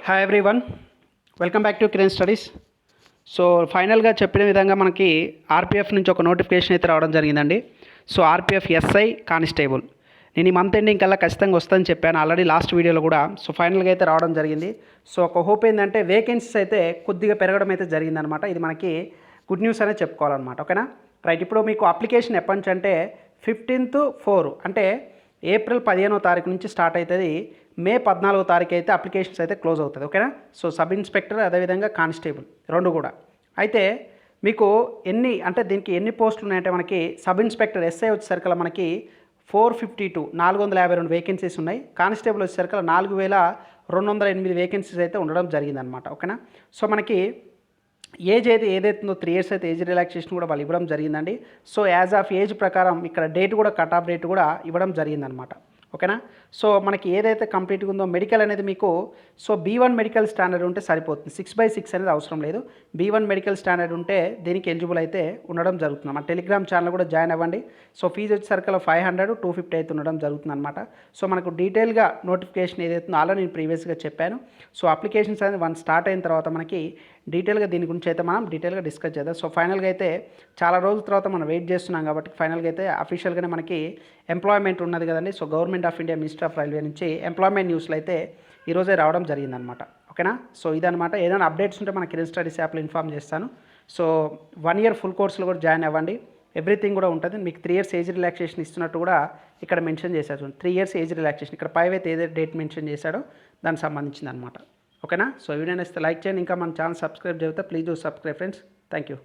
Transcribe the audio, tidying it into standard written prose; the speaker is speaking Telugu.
Hi everyone, welcome back to Kiran studies. So ఫైనల్గా చెప్పిన విధంగా మనకి ఆర్పిఎఫ్ నుంచి ఒక నోటిఫికేషన్ అయితే రావడం జరిగిందండి. సో ఆర్పిఎఫ్ ఎస్ఐ కానిస్టేబుల్ నేను ఈ మంత్ ఎండింగ్ కల్లా ఖచ్చితంగా వస్తుందని చెప్పాను ఆల్రెడీ లాస్ట్ వీడియోలో కూడా. సో ఫైనల్గా అయితే రావడం జరిగింది. సో ఒక హోప్ ఏంటంటే వేకెన్సీస్ అయితే కొద్దిగా పెరగడం అయితే జరిగిందనమాట. ఇది మనకి గుడ్ న్యూస్ అనే చెప్పుకోవాలన్నమాట. ఓకేనా, రైట్. ఇప్పుడు మీకు అప్లికేషన్ ఎప్పటి నుంచి అంటే 15/4 అంటే ఏప్రిల్ 15వ తారీఖు నుంచి స్టార్ట్ అవుతుంది. మే 14వ తారీఖు అయితే అప్లికేషన్స్ అయితే క్లోజ్ అవుతుంది. ఓకేనా. సో సబ్ ఇన్స్పెక్టర్ అదేవిధంగా కానిస్టేబుల్ రెండు కూడా. అయితే మీకు దీనికి ఎన్ని పోస్టులు ఉన్నాయంటే మనకి సబ్ ఇన్స్పెక్టర్ ఎస్ఐ వచ్చేసరికి మనకి 452 వేకెన్సీస్ ఉన్నాయి. కానిస్టేబుల్ వచ్చేసరికి 4208 వేకెన్సీస్ అయితే ఉండడం జరిగిందనమాట. ఓకేనా. సో మనకి ఏజ్ అయితే ఏదైతుందో 3 years అయితే ఏజ్ రిలాక్సేషన్ కూడా వాళ్ళు ఇవ్వడం జరిగిందండి. సో యాజ్ ఆఫ్ ఏజ్ ప్రకారం ఇక్కడ డేట్ కూడా కట్ ఆఫ్ డేట్ కూడా ఇవ్వడం జరిగిందనమాట. ఓకేనా. సో మనకి ఏదైతే కంప్లీట్గా ఉందో మెడికల్ అనేది మీకు B1 మెడికల్ స్టాండర్డ్ ఉంటే సరిపోతుంది. 6/6 అనేది అవసరం లేదు. B1 మెడికల్ స్టాండర్డ్ ఉంటే దీనికి ఎలిజిబుల్ అయితే ఉండడం జరుగుతుంది. మన టెలిగ్రామ్ ఛానల్ కూడా జాయిన్ అవ్వండి. సో ఫీజు వచ్చేసరికి 500, 250 అయితే ఉండడం జరుగుతుంది అనమాట. సో మనకు డీటెయిల్గా నోటిఫికేషన్ ఏదైతుందో అలా నేను ప్రీవియస్గా చెప్పాను. సో అప్లికేషన్స్ అనేది వన్ స్టార్ట్ అయిన తర్వాత మనకి డీటెయిల్గా దీని గురించి అయితే మనం డీటెయిల్గా డిస్కస్ చేద్దాం. సో ఫైనల్గా అయితే చాలా రోజుల తర్వాత మనం వెయిట్ చేస్తున్నాం కాబట్టి ఫైనల్గా అయితే అఫీషియల్గానే మనకి ఎంప్లాయ్మెంట్ ఉన్నది కదండి. So government of India minister of railway నుంచి ఎంప్లాయ్మెంట్ న్యూస్లో అయితే ఈరోజే రావడం జరిగిందనమాట. ఓకేనా. సో ఇదనమాట. ఏదైనా అప్డేట్స్ ఉంటే మన కిరణ్ స్టడీస్ యాప్లో ఇన్ఫామ్ చేస్తాను. సో 1 year ఫుల్ కోర్సులో కూడా జాయిన్ అవ్వండి. ఎవ్రీథింగ్ కూడా ఉంటుంది. మీకు 3 years ఏజ్ రిలాక్సేషన్ ఇస్తున్నట్టు కూడా ఇక్కడ మెన్షన్ చేశారు. 3 years ఏజ్ రిలాక్సేషన్ ఇక్కడ పైన అయితే ఏదైతే డేట్ మెన్షన్ చేశాడో దానికి సంబంధించింది అనమాట. ఓకేనా. సో వీడియో నచ్చితే లైక్ చేయండి. ఇంకా మన ఛానల్ సబ్స్క్రైబ్ చేస్తే please do subscribe friends. Thank you.